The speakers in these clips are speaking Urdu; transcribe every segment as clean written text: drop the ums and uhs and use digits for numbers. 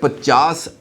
50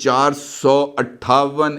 458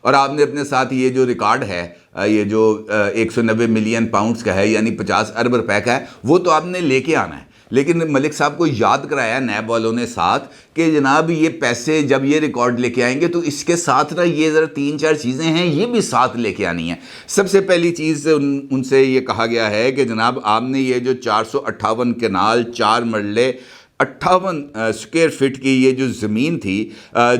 اور آپ نے اپنے ساتھ یہ جو ریکارڈ ہے یہ جو 190 ملین پاؤنڈز کا ہے یعنی 50 ارب روپے کا ہے وہ تو آپ نے لے کے آنا ہے، لیکن ملک صاحب کو یاد کرایا نیب والوں نے ساتھ کہ جناب یہ پیسے جب یہ ریکارڈ لے کے آئیں گے تو اس کے ساتھ نا یہ ذرا 3-4 چیزیں ہیں یہ بھی ساتھ لے کے آنی ہیں۔ سب سے پہلی چیز ان سے یہ کہا گیا ہے کہ جناب آپ نے یہ جو 458 کنال 4 مرلے 58 اسکوائر فٹ کی یہ جو زمین تھی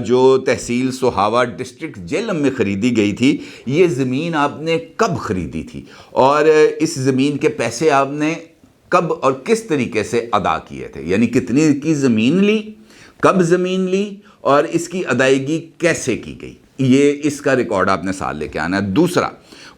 جو تحصیل سوہاوا ڈسٹرکٹ جہلم میں خریدی گئی تھی، یہ زمین آپ نے کب خریدی تھی اور اس زمین کے پیسے آپ نے کب اور کس طریقے سے ادا کیے تھے، یعنی کتنی کی زمین لی، کب زمین لی اور اس کی ادائیگی کیسے کی گئی، یہ اس کا ریکارڈ آپ نے ساتھ لے کے آنا ہے۔ دوسرا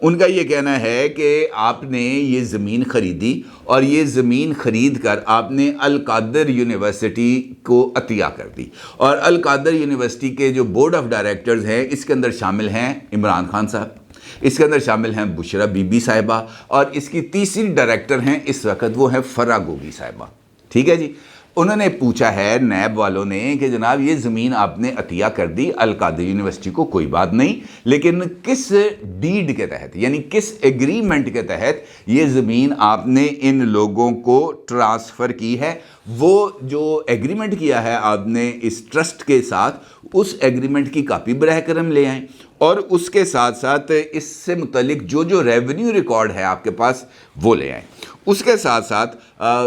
ان کا یہ کہنا ہے کہ آپ نے یہ زمین خریدی اور یہ زمین خرید کر آپ نے القادر یونیورسٹی کو عطیہ کر دی، اور القادر یونیورسٹی کے جو بورڈ آف ڈائریکٹرز ہیں اس کے اندر شامل ہیں عمران خان صاحب، اس کے اندر شامل ہیں بشرا بی بی صاحبہ، اور اس کی تیسری ڈائریکٹر ہیں اس وقت وہ ہیں فرا گوگی صاحبہ، ٹھیک ہے جی۔ انہوں نے پوچھا ہے نیب والوں نے کہ جناب یہ زمین آپ نے عطیہ کر دی القادر یونیورسٹی کو، کوئی بات نہیں، لیکن کس ڈیڈ کے تحت یعنی کس ایگریمنٹ کے تحت یہ زمین آپ نے ان لوگوں کو ٹرانسفر کی ہے؟ وہ جو ایگریمنٹ کیا ہے آپ نے اس ٹرسٹ کے ساتھ، اس ایگریمنٹ کی کاپی براہ کرم لے آئیں، اور اس کے ساتھ ساتھ اس سے متعلق جو ریونیو ریکارڈ ہے آپ کے پاس وہ لے آئیں۔ اس کے ساتھ ساتھ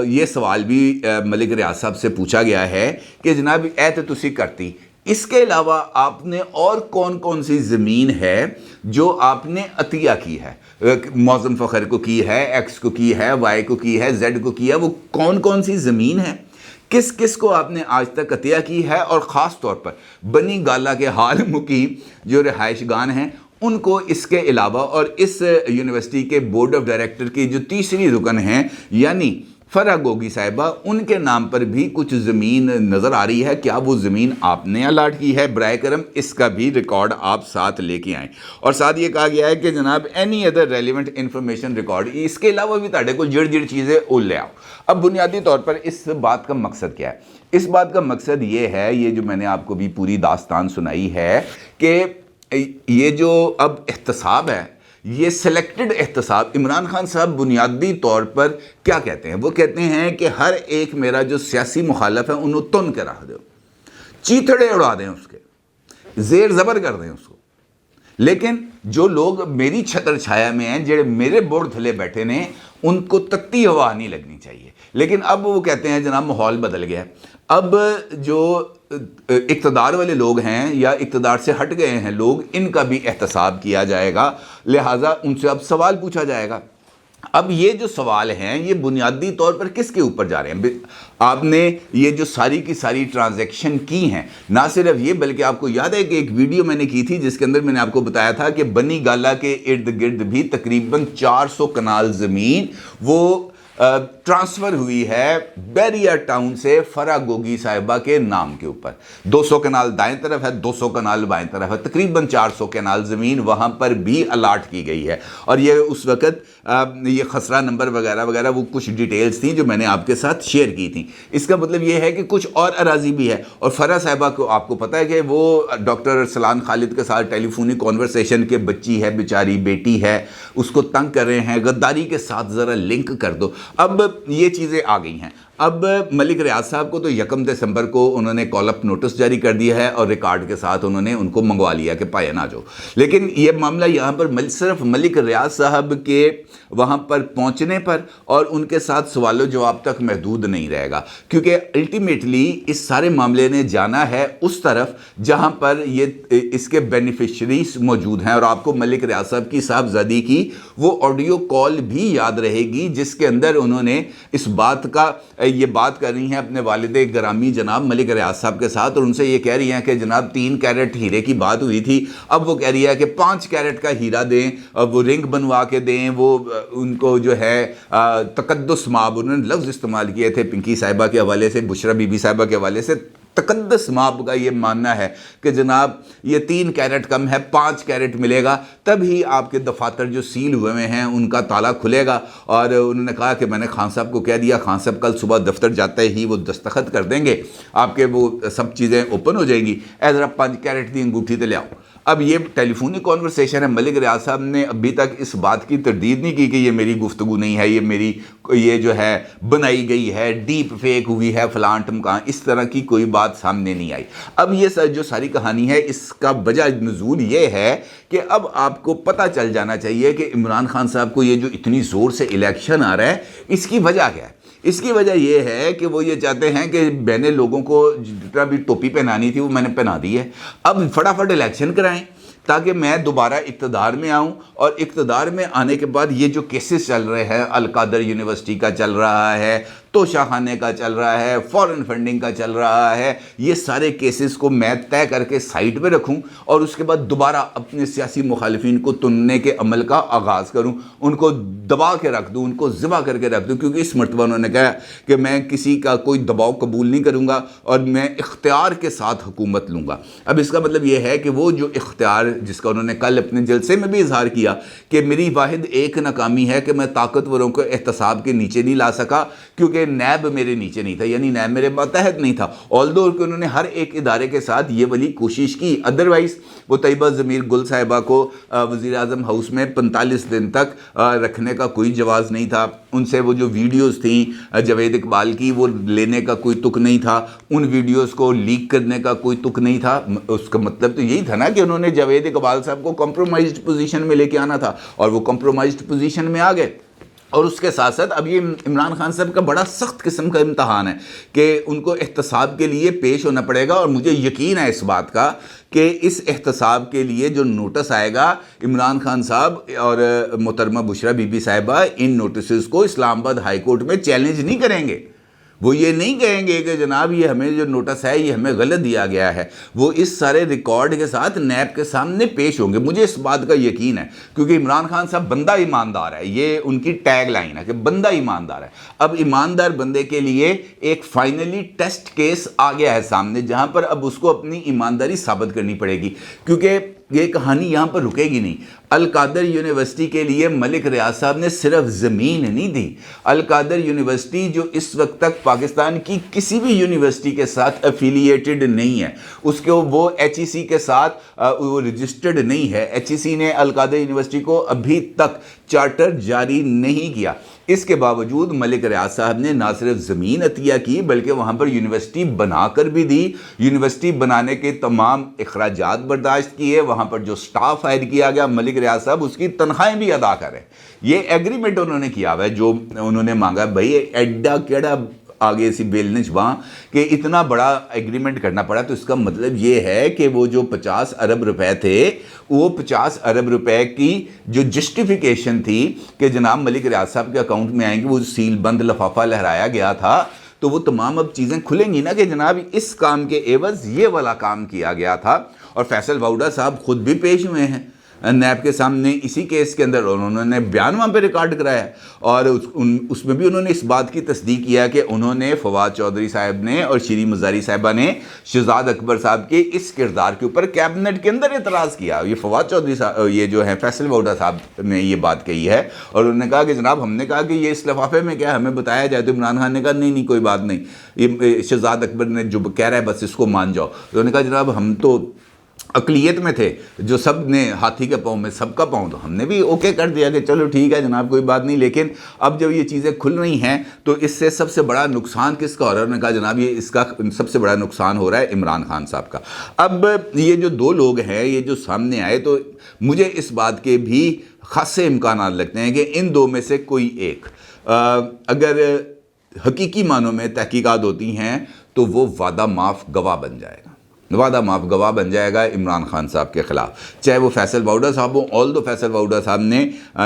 یہ سوال بھی ملک ریاض صاحب سے پوچھا گیا ہے کہ جناب اے تے تسی کرتی، اس کے علاوہ آپ نے اور کون کون سی زمین ہے جو آپ نے عطیہ کی ہے، معظم فخر کو کی ہے، ایکس کو کی ہے، وائی کو کی ہے، زیڈ کو کی ہے، وہ کون کون سی زمین ہے، کس کس کو آپ نے آج تک عطیہ کی ہے، اور خاص طور پر بنی گالہ کے حال مقیم جو رہائش گان ہیں ان کو اس کے علاوہ، اور اس یونیورسٹی کے بورڈ آف ڈائریکٹر کی جو تیسری رکن ہیں یعنی فرا گوگی صاحبہ، ان کے نام پر بھی کچھ زمین نظر آ رہی ہے، کیا وہ زمین آپ نے الاٹ کی ہے؟ برائے کرم اس کا بھی ریکارڈ آپ ساتھ لے کے آئیں۔ اور ساتھ یہ کہا گیا ہے کہ جناب any other relevant information record, اس کے علاوہ بھی تاڑے کو جڑ چیزیں اول لے آؤ۔ اب بنیادی طور پر اس بات کا مقصد کیا ہے؟ اس بات کا مقصد یہ ہے، یہ جو میں نے آپ کو بھی پوری داستان سنائی ہے، کہ یہ جو اب احتساب ہے یہ سلیکٹڈ احتساب، عمران خان صاحب بنیادی طور پر کیا کہتے ہیں؟ وہ کہتے ہیں کہ ہر ایک میرا جو سیاسی مخالف ہے انہوں تن کے رکھ دو، چیتڑے اڑا دیں، اس کے زیر زبر کر دیں اس کو، لیکن جو لوگ میری چھتر چھایا میں ہیں، جڑے میرے بورڈ تھلے بیٹھے نے، ان کو تتی ہوا نہیں لگنی چاہیے۔ لیکن اب وہ کہتے ہیں جناب ماحول بدل گیا، اب جو اقتدار والے لوگ ہیں یا اقتدار سے ہٹ گئے ہیں لوگ، ان کا بھی احتساب کیا جائے گا، لہٰذا ان سے اب سوال پوچھا جائے گا۔ اب یہ جو سوال ہیں یہ بنیادی طور پر کس کے اوپر جا رہے ہیں؟ آپ نے یہ جو ساری کی ساری ٹرانزیکشن کی ہیں، نہ صرف یہ بلکہ آپ کو یاد ہے کہ ایک ویڈیو میں نے کی تھی جس کے اندر میں نے آپ کو بتایا تھا کہ بنی گالہ کے ارد گرد بھی تقریباً 400 کنال زمین وہ ٹرانسفر ہوئی ہے بیریا ٹاؤن سے فرا گوگی صاحبہ کے نام کے اوپر۔ 200 کنال دائیں طرف ہے، 200 کنال بائیں طرف ہے، تقریباً 400 کنال زمین وہاں پر بھی الاٹ کی گئی ہے۔ اور یہ اس وقت یہ خسرہ نمبر وغیرہ وغیرہ وہ کچھ ڈیٹیلز تھیں جو میں نے آپ کے ساتھ شیئر کی تھیں۔ اس کا مطلب یہ ہے کہ کچھ اور اراضی بھی ہے، اور فرا صاحبہ کو آپ کو پتہ ہے کہ وہ ڈاکٹر ارسلان خالد کے ساتھ ٹیلی فونک کانورسیشن کے بچی ہے، بیچاری بیٹی ہے، اس کو تنگ کر رہے ہیں، غداری کے ساتھ ذرا لنک کر دو۔ اب یہ چیزیں آ گئی ہیں۔ اب ملک ریاض صاحب کو تو 1 دسمبر کو انہوں نے کال اپ نوٹس جاری کر دیا ہے اور ریکارڈ کے ساتھ انہوں نے ان کو منگوا لیا کہ پائے نہ جو، لیکن یہ معاملہ یہاں پر صرف ملک ریاض صاحب کے وہاں پر پہنچنے پر اور ان کے ساتھ سوال و جواب تک محدود نہیں رہے گا، کیونکہ الٹیمیٹلی اس سارے معاملے نے جانا ہے اس طرف جہاں پر یہ اس کے بینیفیشریز موجود ہیں۔ اور آپ کو ملک ریاض صاحب کی صاحبزادی کی وہ آڈیو کال بھی یاد رہے گی جس کے اندر انہوں نے اس بات کا یہ بات کر رہی ہیں اپنے والد گرامی جناب ملک ریاض صاحب کے ساتھ، اور ان سے یہ کہہ رہی ہیں کہ جناب 3 کیرٹ ہیرے کی بات ہوئی تھی، اب وہ کہہ رہی ہے کہ 5 کیرٹ کا ہیرا دیں، وہ رنگ بنوا کے دیں، وہ ان کو جو ہے تقدس ماب، انہوں نے لفظ استعمال کیے تھے پنکی صاحبہ کے حوالے سے، بشرا بی بی صاحبہ کے حوالے سے، تقدس ماب کا یہ ماننا ہے کہ جناب یہ 3 کیرٹ کم ہے، 5 کیرٹ ملے گا، تب ہی آپ کے دفاتر جو سیل ہوئے ہوئے ہیں ان کا تالا کھلے گا۔ اور انہوں نے کہا کہ میں نے خان صاحب کو کہہ دیا، خان صاحب کل صبح دفتر جاتے ہی وہ دستخط کر دیں گے، آپ کے وہ سب چیزیں اوپن ہو جائیں گی، اے ذرا 5 کیرٹ دی انگوٹھی تے لے آؤ۔ اب یہ ٹیلی فونک کانورسیشن ہے، ملک ریاض صاحب نے ابھی تک اس بات کی تردید نہیں کی کہ یہ میری گفتگو نہیں ہے، یہ جو ہے بنائی گئی ہے، ڈیپ فیک ہوئی ہے، فلاں ٹمکان، اس طرح کی کوئی بات سامنے نہیں آئی۔ اب یہ جو ساری کہانی ہے اس کا وجہ نزول یہ ہے کہ اب آپ کو پتہ چل جانا چاہیے کہ عمران خان صاحب کو یہ جو اتنی زور سے الیکشن آ رہا ہے اس کی وجہ کیا ہے۔ اس کی وجہ یہ ہے کہ وہ یہ چاہتے ہیں کہ میں نے لوگوں کو جتنا بھی ٹوپی پہنانی تھی وہ میں نے پہنا دی ہے، اب فٹافٹ الیکشن کرائیں تاکہ میں دوبارہ اقتدار میں آؤں، اور اقتدار میں آنے کے بعد یہ جو کیسز چل رہے ہیں، القادر یونیورسٹی کا چل رہا ہے، توشہ خانے کا چل رہا ہے، فورن فنڈنگ کا چل رہا ہے، یہ سارے کیسز کو میں طے کر کے سائٹ پہ رکھوں اور اس کے بعد دوبارہ اپنے سیاسی مخالفین کو تننے کے عمل کا آغاز کروں، ان کو دبا کے رکھ دوں، ان کو ذبح کر کے رکھ دوں، کیونکہ اس مرتبہ انہوں نے کہا کہ میں کسی کا کوئی دباؤ قبول نہیں کروں گا اور میں اختیار کے ساتھ حکومت لوں گا۔ اب اس کا مطلب یہ ہے کہ وہ جو اختیار جس کا انہوں نے کل اپنے جلسے میں بھی اظہار کیا کہ میری واحد ایک ناکامی ہے کہ میں طاقتوروں کو احتساب کے نیچے نہیں لا سکا کیونکہ نیب میرے نیچے نہیں تھا، یعنی نیب میرے ماتحت نہیں تھا، آلدو کہ انہوں نے ہر ایک ادارے کے ساتھ یہ والی کوشش کی، ادروائز وہ طیبہ ضمیر گل صاحبہ کو وزیر اعظم ہاؤس میں 45 دن تک رکھنے کا کوئی جواز نہیں تھا، ان سے وہ جو ویڈیوز تھیں جاوید اقبال کی وہ لینے کا کوئی تک نہیں تھا، ان ویڈیوز کو لیک کرنے کا کوئی تک نہیں تھا۔ اس کا مطلب تو یہی تھا نا کہ انہوں نے جاوید اقبال صاحب کو کمپرومائزڈ پوزیشن میں لے کے آنا تھا اور وہ کمپرومائزڈ پوزیشن میں آ گئے۔ اور اس کے ساتھ ساتھ اب یہ عمران خان صاحب کا بڑا سخت قسم کا امتحان ہے کہ ان کو احتساب کے لیے پیش ہونا پڑے گا، اور مجھے یقین ہے اس بات کا کہ اس احتساب کے لیے جو نوٹس آئے گا، عمران خان صاحب اور محترمہ بشرا بی بی صاحبہ ان نوٹسز کو اسلام آباد ہائی کورٹ میں چیلنج نہیں کریں گے، وہ یہ نہیں کہیں گے کہ جناب یہ ہمیں جو نوٹس ہے یہ ہمیں غلط دیا گیا ہے، وہ اس سارے ریکارڈ کے ساتھ نیب کے سامنے پیش ہوں گے، مجھے اس بات کا یقین ہے، کیونکہ عمران خان صاحب بندہ ایماندار ہے، یہ ان کی ٹیگ لائن ہے کہ بندہ ایماندار ہے۔ اب ایماندار بندے کے لیے ایک فائنلی ٹیسٹ کیس آ گیا ہے سامنے، جہاں پر اب اس کو اپنی ایمانداری ثابت کرنی پڑے گی، کیونکہ یہ کہانی یہاں پر رکے گی نہیں۔ القادر یونیورسٹی کے لیے ملک ریاض صاحب نے صرف زمین نہیں دی، القادر یونیورسٹی جو اس وقت تک پاکستان کی کسی بھی یونیورسٹی کے ساتھ افیلیٹڈ نہیں ہے، اس کو وہ ایچ ای سی کے ساتھ وہ رجسٹرڈ نہیں ہے، ایچ ای سی نے القادر یونیورسٹی کو ابھی تک چارٹر جاری نہیں کیا، اس کے باوجود ملک ریاض صاحب نے نہ صرف زمین عطیہ کی بلکہ وہاں پر یونیورسٹی بنا کر بھی دی، یونیورسٹی بنانے کے تمام اخراجات برداشت کیے، وہاں پر جو سٹاف ہائر کیا گیا ملک ریاض صاحب اس کی تنخواہیں بھی ادا کریں، یہ ایگریمنٹ انہوں نے کیا ہوا ہے جو انہوں نے مانگا۔ بھائی ایڈا کیڑا آگے سی بیل نے چھپاں کہ اتنا بڑا ایگریمنٹ کرنا پڑا، تو اس کا مطلب یہ ہے کہ وہ جو 50 ارب روپے تھے، وہ 50 ارب روپے کی جو جسٹیفیکیشن تھی کہ جناب ملک ریاض صاحب کے اکاؤنٹ میں آئیں گے، وہ سیل بند لفافہ لہرایا گیا تھا، تو وہ تمام اب چیزیں کھلیں گی نا کہ جناب اس کام کے عوض یہ والا کام کیا گیا تھا۔ اور فیصل واؤڈا صاحب خود بھی پیش ہوئے ہیں نیب کے سامنے اسی کیس کے اندر، اور انہوں نے بیان وہاں پہ ریکارڈ کرایا، اور اس میں بھی انہوں نے اس بات کی تصدیق کیا کہ انہوں نے فواد چودھری صاحب نے اور شیریں مزاری صاحبہ نے شہزاد اکبر صاحب کے اس کردار کے اوپر کیبنٹ کے اندر اعتراض کیا۔ یہ فواد چودھری صاحب، یہ جو ہے فیصل واؤڈا صاحب نے یہ بات کہی ہے، اور انہوں نے کہا کہ جناب ہم نے کہا کہ یہ اس لفافے میں کیا ہمیں بتایا جائے، تو عمران خان نے کہا نہیں کوئی بات نہیں، یہ شہزاد اکبر نے جو کہہ رہا ہے بس اس کو مان جاؤ۔ انہوں نے کہا جناب ہم تو اقلیت میں تھے، جو سب نے ہاتھی کے پاؤں میں سب کا پاؤں، تو ہم نے بھی اوکے کر دیا کہ چلو ٹھیک ہے جناب کوئی بات نہیں، لیکن اب جب یہ چیزیں کھل رہی ہیں تو اس سے سب سے بڑا نقصان کس کا ہو رہا ہے؟ انہوں نے کہا جناب یہ اس کا سب سے بڑا نقصان ہو رہا ہے عمران خان صاحب کا۔ اب یہ جو دو لوگ ہیں یہ جو سامنے آئے، تو مجھے اس بات کے بھی خاصے امکانات لگتے ہیں کہ ان دو میں سے کوئی ایک اگر حقیقی معنوں میں تحقیقات ہوتی ہیں تو وہ وعدہ معاف گواہ بن جائے گا، وعدہ معاف گواہ بن جائے گا عمران خان صاحب کے خلاف، چاہے وہ فیصل واؤڈا صاحب ہوں۔ آلدو فیصل واؤڈا صاحب نے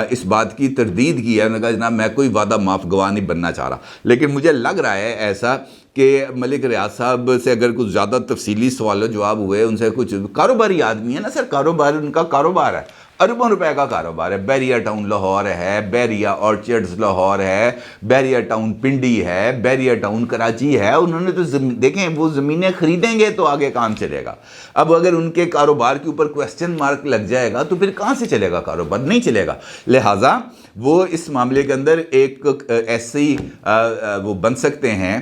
اس بات کی تردید کی ہے، انہوں نے کہا جناب میں کوئی وعدہ معاف گواہ نہیں بننا چاہ رہا، لیکن مجھے لگ رہا ہے ایسا کہ ملک ریاض صاحب سے اگر کچھ زیادہ تفصیلی سوال و جواب ہوئے، ان سے کچھ کاروباری آدمی ہے نا سر، کاروبار ان کا کاروبار ہے، اربوں روپے کا کاروبار ہے. بیریا ٹاؤن لاہور ہے, بیریا آرچرڈز لاہور ہے, بیریا ٹاؤن پنڈی ہے, بیریا ٹاؤن کراچی ہے. انہوں نے تو دیکھیں وہ زمینیں خریدیں گے تو آگے کام چلے گا. اب اگر ان کے کاروبار کے اوپر کویسچن مارک لگ جائے گا تو پھر کہاں سے چلے گا کاروبار؟ نہیں چلے گا. لہٰذا وہ اس معاملے کے اندر ایک ایسی وہ بن سکتے ہیں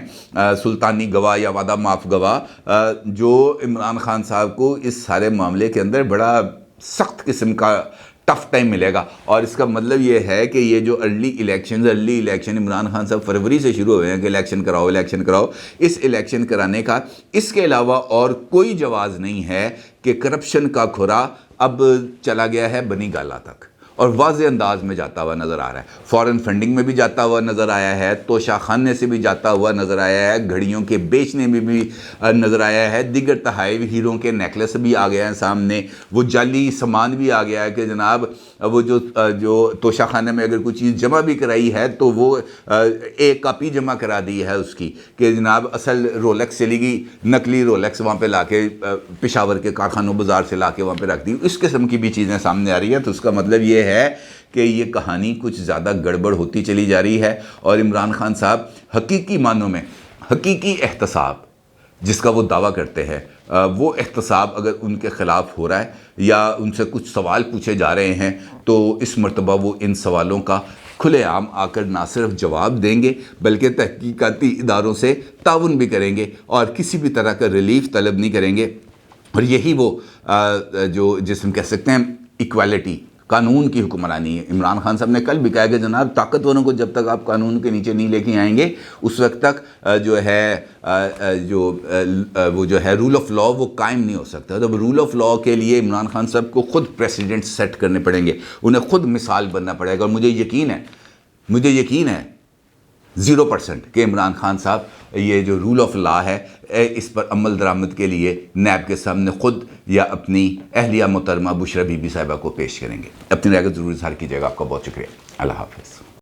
سلطانی گواہ یا وعدہ معاف گواہ جو عمران خان صاحب کو اس سارے معاملے کے اندر بڑا سخت قسم کا ٹف ٹائم ملے گا. اور اس کا مطلب یہ ہے کہ یہ جو ارلی الیکشن عمران خان صاحب فروری سے شروع ہوئے ہیں کہ الیکشن کراؤ, اس الیکشن کرانے کا اس کے علاوہ اور کوئی جواز نہیں ہے کہ کرپشن کا کھرا اب چلا گیا ہے بنی گالا تک اور واضح انداز میں جاتا ہوا نظر آ رہا ہے. فورن فنڈنگ میں بھی جاتا ہوا نظر آیا ہے, توشہ خانے سے بھی جاتا ہوا نظر آیا ہے, گھڑیوں کے بیچنے میں بھی نظر آیا ہے, دیگر تحائف ہیروں کے نیکلس بھی آ گئے ہیں سامنے, وہ جعلی سامان بھی آ گیا ہے کہ جناب وہ جو توشہ خانے میں اگر کوئی چیز جمع بھی کرائی ہے تو وہ ایک کاپی جمع کرا دی ہے اس کی کہ جناب اصل رولیکس چلی گئی, نقلی رولیکس وہاں پہ لا کے پشاور کے کارخانوں بازار سے لا کے وہاں پہ رکھ دی. اس قسم کی بھی چیزیں سامنے آ رہی ہیں. تو اس کا مطلب یہ ہے کہ یہ کہانی کچھ زیادہ گڑبڑ ہوتی چلی جا رہی ہے اور عمران خان صاحب حقیقی معنوں میں حقیقی احتساب جس کا وہ دعویٰ کرتے ہیں وہ احتساب اگر ان کے خلاف ہو رہا ہے یا ان سے کچھ سوال پوچھے جا رہے ہیں تو اس مرتبہ وہ ان سوالوں کا کھلے عام آ کر نہ صرف جواب دیں گے بلکہ تحقیقاتی اداروں سے تعاون بھی کریں گے اور کسی بھی طرح کا ریلیف طلب نہیں کریں گے. اور یہی وہ جو جس ہم کہہ سکتے ہیں ایکویلٹی, قانون کی حکمرانی ہے. عمران خان صاحب نے کل بھی کہا کہ جناب طاقتوروں کو جب تک آپ قانون کے نیچے نہیں لے کے آئیں گے اس وقت تک جو ہے وہ جو ہے رول آف لا وہ قائم نہیں ہو سکتا. تو رول آف لا کے لیے عمران خان صاحب کو خود پریسیڈنٹ سیٹ کرنے پڑیں گے, انہیں خود مثال بننا پڑے گا. اور مجھے یقین ہے 0% کہ عمران خان صاحب یہ جو رول آف لا ہے اس پر عمل درآمد کے لیے نیب کے سامنے خود یا اپنی اہلیہ محترمہ بشرا بی بی صاحبہ کو پیش کریں گے. اپنی رائے کا ضرور اظہار کیجیے گا. آپ کا بہت شکریہ. اللہ حافظ.